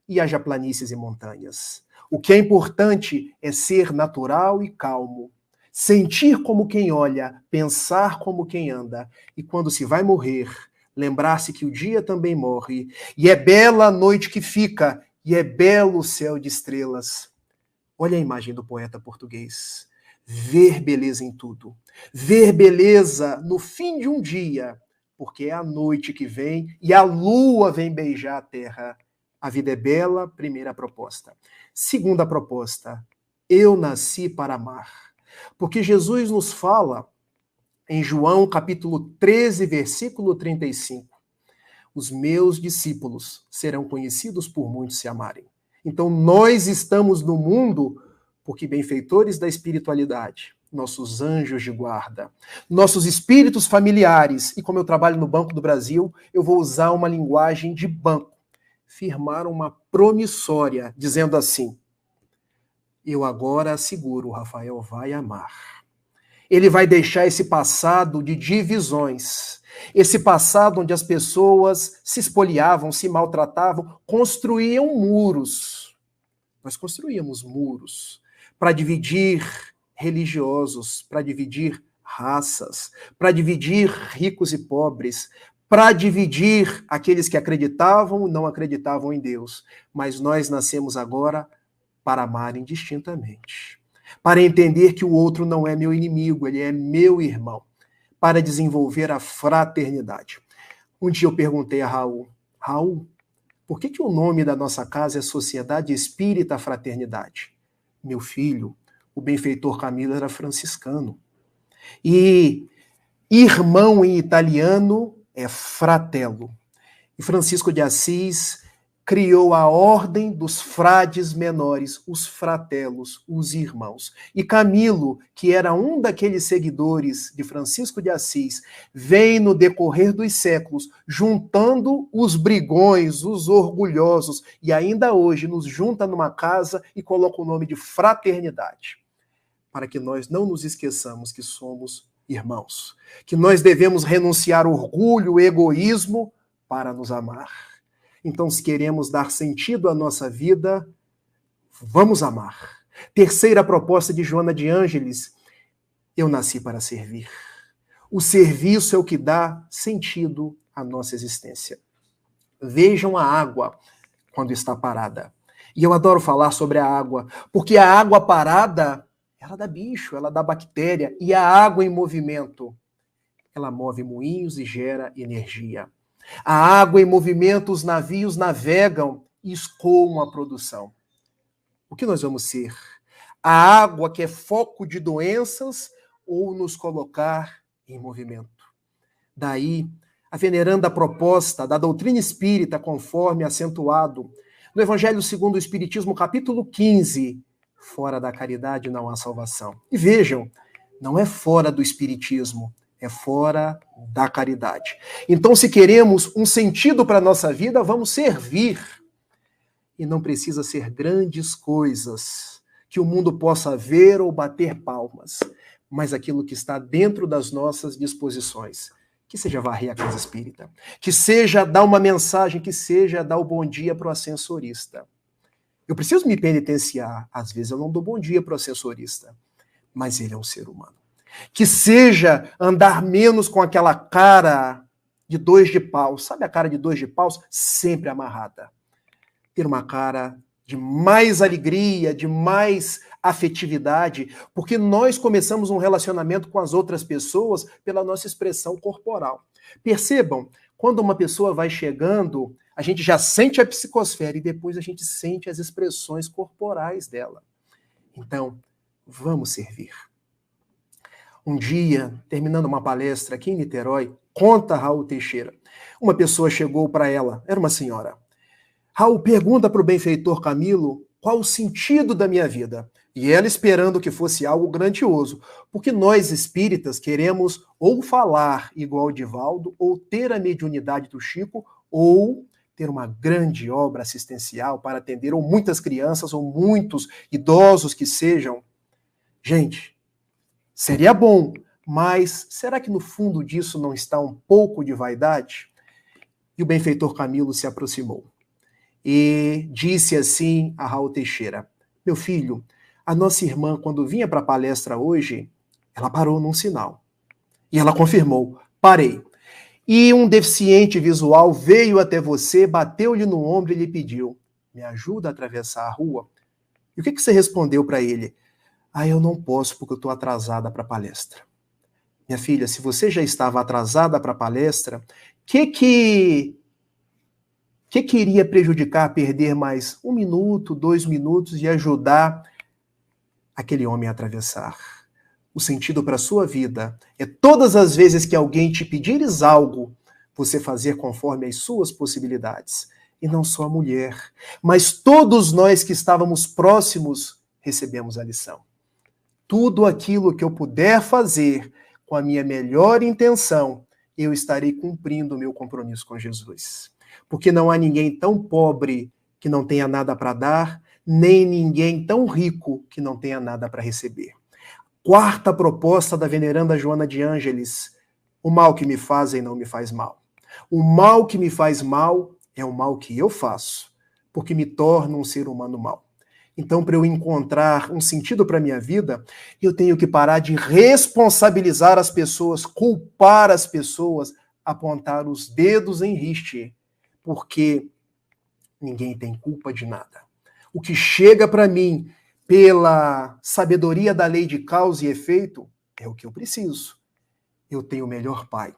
e haja planícies e montanhas. O que é importante é ser natural e calmo. Sentir como quem olha, pensar como quem anda. E quando se vai morrer, lembrar-se que o dia também morre. E é bela a noite que fica, e é belo o céu de estrelas. Olha a imagem do poeta português. Ver beleza em tudo. Ver beleza no fim de um dia, porque é a noite que vem e a lua vem beijar a terra. A vida é bela, primeira proposta. Segunda proposta, eu nasci para amar. Porque Jesus nos fala em João capítulo 13, versículo 35. Os meus discípulos serão conhecidos por muitos se amarem. Então nós estamos no mundo porque benfeitores da espiritualidade, nossos anjos de guarda, nossos espíritos familiares, e como eu trabalho no Banco do Brasil, eu vou usar uma linguagem de banco, firmaram uma promissória, dizendo assim: eu agora asseguro, o Rafael vai amar. Ele vai deixar esse passado de divisões, esse passado onde as pessoas se espoliavam, se maltratavam, construíam muros. Nós construíamos muros para dividir religiosos, para dividir raças, para dividir ricos e pobres, para dividir aqueles que acreditavam ou não acreditavam em Deus. Mas nós nascemos agora para amar indistintamente, para entender que o outro não é meu inimigo, ele é meu irmão, para desenvolver a fraternidade. Um dia eu perguntei a Raul, por que o nome da nossa casa é Sociedade Espírita Fraternidade? Meu filho, o benfeitor Camilo era franciscano. E irmão em italiano é fratello. E Francisco de Assis criou a ordem dos frades menores, os fratelos, os irmãos. E Camilo, que era um daqueles seguidores de Francisco de Assis, vem no decorrer dos séculos, juntando os brigões, os orgulhosos, e ainda hoje nos junta numa casa e coloca o nome de fraternidade, para que nós não nos esqueçamos que somos irmãos, que nós devemos renunciar ao orgulho, ao egoísmo, para nos amar. Então, se queremos dar sentido à nossa vida, vamos amar. Terceira proposta de Joana de Ângeles, eu nasci para servir. O serviço é o que dá sentido à nossa existência. Vejam a água quando está parada. E eu adoro falar sobre a água, porque a água parada, ela dá bicho, ela dá bactéria, e a água em movimento, ela move moinhos e gera energia. A água em movimento, os navios navegam e escoam a produção. O que nós vamos ser? A água que é foco de doenças ou nos colocar em movimento? Daí, a veneranda proposta da doutrina espírita, conforme acentuado no Evangelho segundo o Espiritismo, capítulo 15, fora da caridade não há salvação. E vejam, não é fora do espiritismo, é fora da caridade. Então, se queremos um sentido para a nossa vida, vamos servir. E não precisa ser grandes coisas que o mundo possa ver ou bater palmas, mas aquilo que está dentro das nossas disposições. Que seja varrer a casa espírita, que seja dar uma mensagem, que seja dar o bom dia para o ascensorista. Eu preciso me penitenciar. Às vezes eu não dou bom dia para o ascensorista, mas ele é um ser humano. Que seja andar menos com aquela cara de 2 de paus. Sabe a cara de 2 de paus? Sempre amarrada. Ter uma cara de mais alegria, de mais afetividade, porque nós começamos um relacionamento com as outras pessoas pela nossa expressão corporal. Percebam, quando uma pessoa vai chegando, a gente já sente a psicosfera e depois a gente sente as expressões corporais dela. Então, vamos servir. Um dia, terminando uma palestra aqui em Niterói, conta Raul Teixeira, uma pessoa chegou para ela, era uma senhora. Raul, pergunta para o benfeitor Camilo qual o sentido da minha vida. E ela esperando que fosse algo grandioso, porque nós espíritas queremos ou falar igual Divaldo, ou ter a mediunidade do Chico, ou ter uma grande obra assistencial para atender ou muitas crianças, ou muitos idosos que sejam. Gente, seria bom, mas será que no fundo disso não está um pouco de vaidade? E o benfeitor Camilo se aproximou e disse assim a Raul Teixeira, meu filho, a nossa irmã, quando vinha para a palestra hoje, ela parou num sinal. E ela confirmou, parei. E um deficiente visual veio até você, bateu-lhe no ombro e lhe pediu, me ajuda a atravessar a rua? E o que você respondeu para ele? Eu não posso porque eu estou atrasada para a palestra. Minha filha, se você já estava atrasada para a palestra, que iria prejudicar perder mais 1 minuto, 2 minutos e ajudar aquele homem a atravessar? O sentido para a sua vida é todas as vezes que alguém te pedires algo, você fazer conforme as suas possibilidades. E não só a mulher, mas todos nós que estávamos próximos recebemos a lição. Tudo aquilo que eu puder fazer com a minha melhor intenção, eu estarei cumprindo o meu compromisso com Jesus. Porque não há ninguém tão pobre que não tenha nada para dar, nem ninguém tão rico que não tenha nada para receber. Quarta proposta da veneranda Joana de Ângeles: o mal que me fazem não me faz mal. O mal que me faz mal é o mal que eu faço, porque me torna um ser humano mau. Então, para eu encontrar um sentido para a minha vida, eu tenho que parar de responsabilizar as pessoas, culpar as pessoas, apontar os dedos em riste, porque ninguém tem culpa de nada. O que chega para mim pela sabedoria da lei de causa e efeito é o que eu preciso. Eu tenho o melhor pai,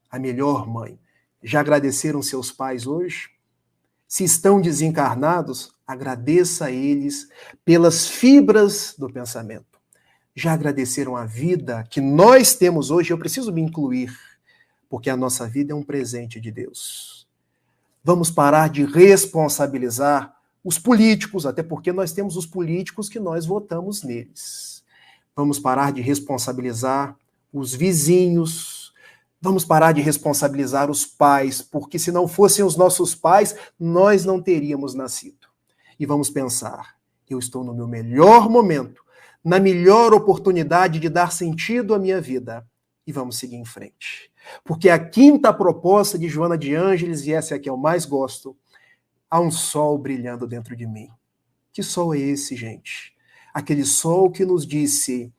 a melhor mãe. Já agradeceram seus pais hoje? Se estão desencarnados, agradeça a eles pelas fibras do pensamento. Já agradeceram a vida que nós temos hoje? Eu preciso me incluir, porque a nossa vida é um presente de Deus. Vamos parar de responsabilizar os políticos, até porque nós temos os políticos que nós votamos neles. Vamos parar de responsabilizar os vizinhos. Vamos parar de responsabilizar os pais, porque se não fossem os nossos pais, nós não teríamos nascido. E vamos pensar, eu estou no meu melhor momento, na melhor oportunidade de dar sentido à minha vida. E vamos seguir em frente. Porque a quinta proposta de Joana de Ângeles, e essa é a que eu mais gosto, há um sol brilhando dentro de mim. Que sol é esse, gente? Aquele sol que nos disse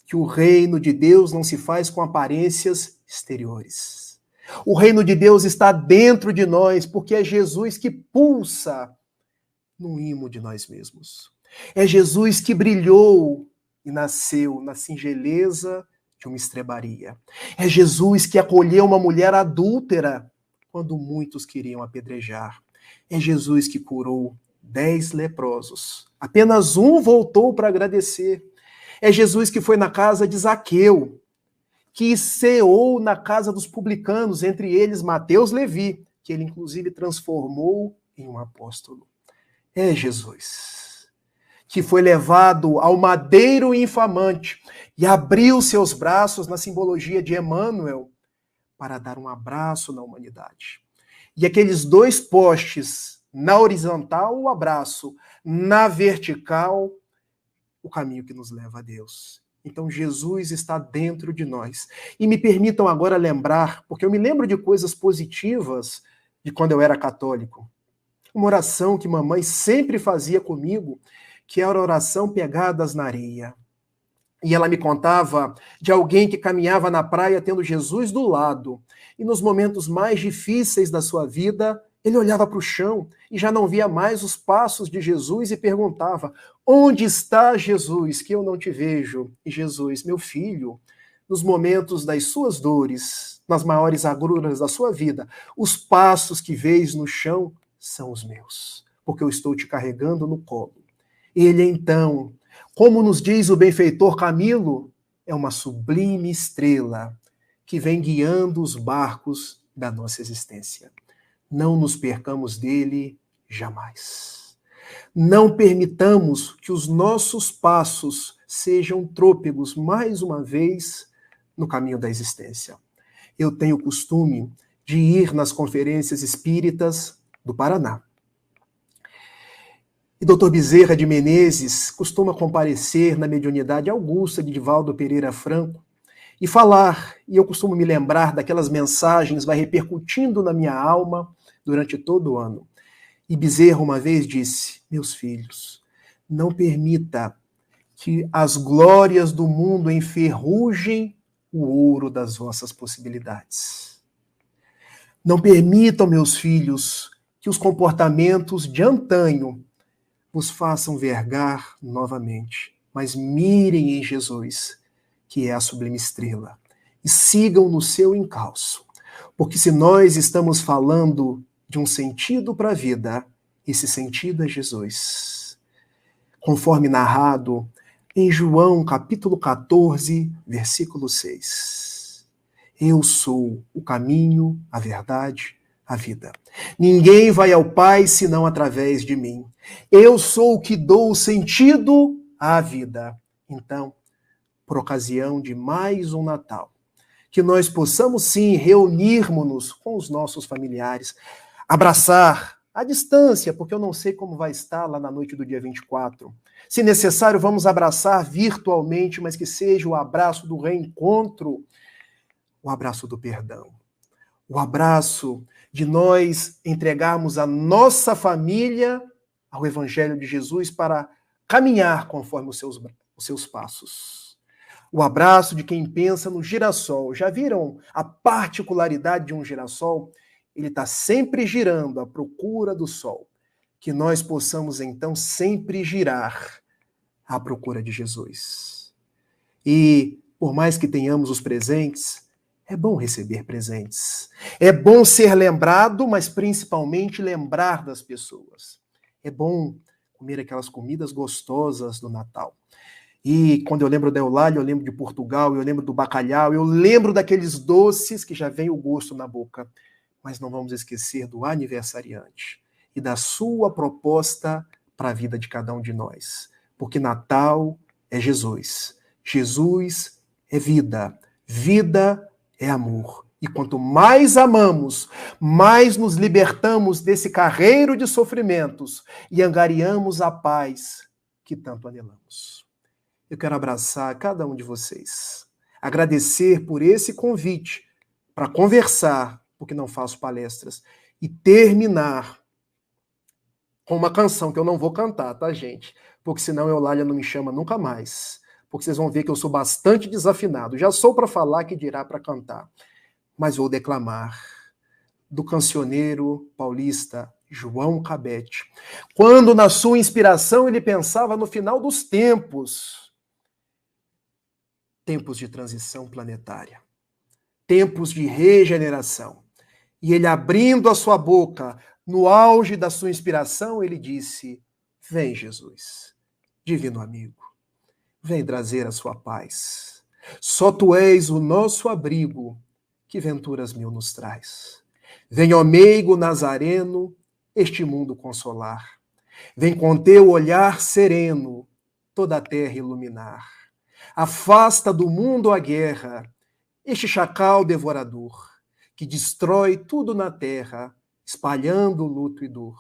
que o reino de Deus não se faz com aparências exteriores. O reino de Deus está dentro de nós, porque é Jesus que pulsa no imo de nós mesmos. É Jesus que brilhou e nasceu na singeleza de uma estrebaria. É Jesus que acolheu uma mulher adúltera quando muitos queriam apedrejar. É Jesus que curou 10 leprosos. Apenas um voltou para agradecer. É Jesus que foi na casa de Zaqueu, que ceou na casa dos publicanos, entre eles Mateus Levi, que ele inclusive transformou em um apóstolo. É Jesus, que foi levado ao madeiro infamante e abriu seus braços na simbologia de Emmanuel para dar um abraço na humanidade. E aqueles 2 postes, na horizontal o abraço, na vertical o caminho que nos leva a Deus. Então Jesus está dentro de nós. E me permitam agora lembrar, porque eu me lembro de coisas positivas de quando eu era católico. Uma oração que mamãe sempre fazia comigo, que era a oração Pegadas na Areia. E ela me contava de alguém que caminhava na praia tendo Jesus do lado. E nos momentos mais difíceis da sua vida, ele olhava para o chão e já não via mais os passos de Jesus e perguntava: onde está Jesus, que eu não te vejo? E Jesus: meu filho, nos momentos das suas dores, nas maiores agruras da sua vida, os passos que vês no chão são os meus, porque eu estou te carregando no colo. Ele então, como nos diz o benfeitor Camilo, é uma sublime estrela que vem guiando os barcos da nossa existência. Não nos percamos dele jamais. Não permitamos que os nossos passos sejam trôpegos, mais uma vez, no caminho da existência. Eu tenho o costume de ir nas conferências espíritas do Paraná. E Dr. Bezerra de Menezes costuma comparecer na mediunidade augusta de Divaldo Pereira Franco e falar, e eu costumo me lembrar daquelas mensagens, vai repercutindo na minha alma durante todo o ano. E Bezerra uma vez disse: meus filhos, Não permita que as glórias do mundo enferrujem o ouro das vossas possibilidades. Não permitam, meus filhos, que os comportamentos de antanho vos façam vergar novamente, mas mirem em Jesus, que é a sublime estrela, e sigam no seu encalço. Porque se nós estamos falando de um sentido para a vida, esse sentido é Jesus. Conforme narrado em João capítulo 14, versículo 6. Eu sou o caminho, a verdade, a vida. Ninguém vai ao Pai senão através de mim. Eu sou o que dou o sentido à vida. Então, por ocasião de mais um Natal, que nós possamos sim reunirmos-nos com os nossos familiares, abraçar à distância, porque eu não sei como vai estar lá na noite do dia 24. Se necessário, vamos abraçar virtualmente, mas que seja o abraço do reencontro, o abraço do perdão, o abraço de nós entregarmos a nossa família ao Evangelho de Jesus para caminhar conforme os seus passos. O abraço de quem pensa no girassol. Já viram a particularidade de um girassol? Ele está sempre girando à procura do sol. Que nós possamos, então, sempre girar à procura de Jesus. E, por mais que tenhamos os presentes, é bom receber presentes. É bom ser lembrado, mas principalmente lembrar das pessoas. É bom comer aquelas comidas gostosas do Natal. E quando eu lembro da Eulália, eu lembro de Portugal, eu lembro do bacalhau, eu lembro daqueles doces que já vem o gosto na boca. Mas não vamos esquecer do aniversariante e da sua proposta para a vida de cada um de nós. Porque Natal é Jesus. Jesus é vida. Vida é amor. E quanto mais amamos, mais nos libertamos desse carreiro de sofrimentos e angariamos a paz que tanto anelamos. Eu quero abraçar cada um de vocês, agradecer por esse convite para conversar, porque não faço palestras, e terminar com uma canção que eu não vou cantar, tá, gente? Porque senão Eulália não me chama nunca mais. Porque vocês vão ver que eu sou bastante desafinado. Já sou para falar, que dirá para cantar. Mas vou declamar do cancioneiro paulista João Cabete. Quando na sua inspiração ele pensava no final dos tempos. Tempos de transição planetária. Tempos de regeneração. E ele, abrindo a sua boca, no auge da sua inspiração, ele disse: vem, Jesus, divino amigo, vem trazer a sua paz. Só tu és o nosso abrigo, que venturas mil nos traz. Vem, ó meigo nazareno, este mundo consolar. Vem com teu olhar sereno, toda a terra iluminar. Afasta do mundo a guerra, este chacal devorador, que destrói tudo na terra, espalhando luto e dor.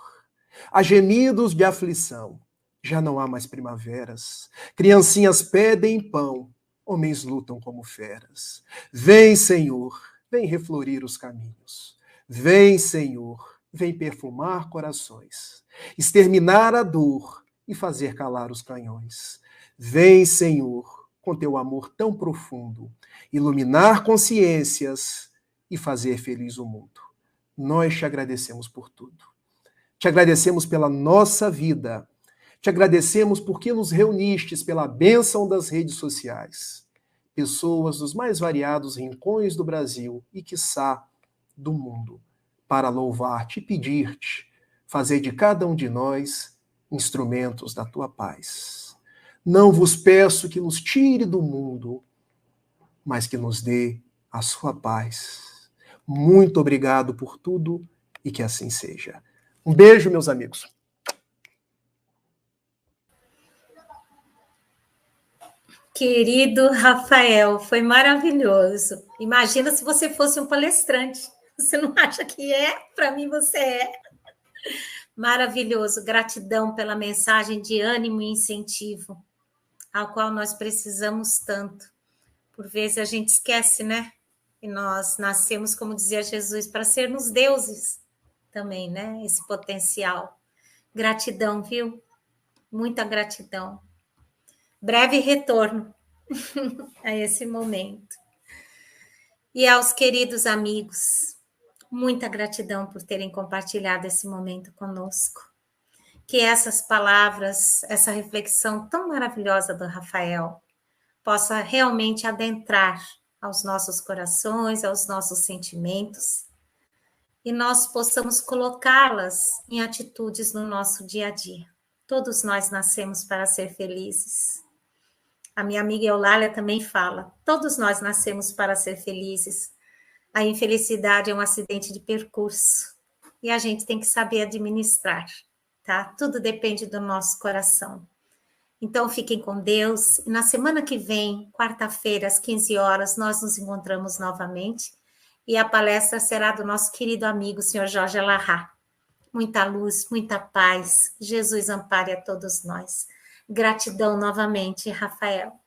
Há gemidos de aflição, já não há mais primaveras. Criancinhas pedem pão, homens lutam como feras. Vem, Senhor, vem reflorir os caminhos. Vem, Senhor, vem perfumar corações, exterminar a dor e fazer calar os canhões. Vem, Senhor, com teu amor tão profundo, iluminar consciências e fazer feliz o mundo. Nós te agradecemos por tudo. Te agradecemos pela nossa vida. Te agradecemos porque nos reunistes pela bênção das redes sociais. Pessoas dos mais variados rincões do Brasil e, quiçá, do mundo, para louvar-te e pedir-te, fazer de cada um de nós instrumentos da tua paz. Não vos peço que nos tire do mundo, mas que nos dê a sua paz. Muito obrigado por tudo e que assim seja. Um beijo, meus amigos. Querido Rafael, foi maravilhoso. Imagina se você fosse um palestrante. Você não acha que é? Para mim, você é. Maravilhoso. Gratidão pela mensagem de ânimo e incentivo, ao qual nós precisamos tanto. Por vezes a gente esquece, né? E nós nascemos, como dizia Jesus, para sermos deuses também, né? Esse potencial. Gratidão, viu? Muita gratidão. Breve retorno a esse momento. E aos queridos amigos, muita gratidão por terem compartilhado esse momento conosco. Que essas palavras, essa reflexão tão maravilhosa do Rafael, possa realmente adentrar aos nossos corações, aos nossos sentimentos, e nós possamos colocá-las em atitudes no nosso dia a dia. Todos nós nascemos para ser felizes. A minha amiga Eulália também fala, todos nós nascemos para ser felizes. A infelicidade é um acidente de percurso e a gente tem que saber administrar, tá? Tudo depende do nosso coração. Então, fiquem com Deus. E na semana que vem, quarta-feira, às 15 horas, nós nos encontramos novamente e a palestra será do nosso querido amigo, Sr. Jorge Alahá. Muita luz, muita paz. Jesus ampare a todos nós. Gratidão novamente, Rafael.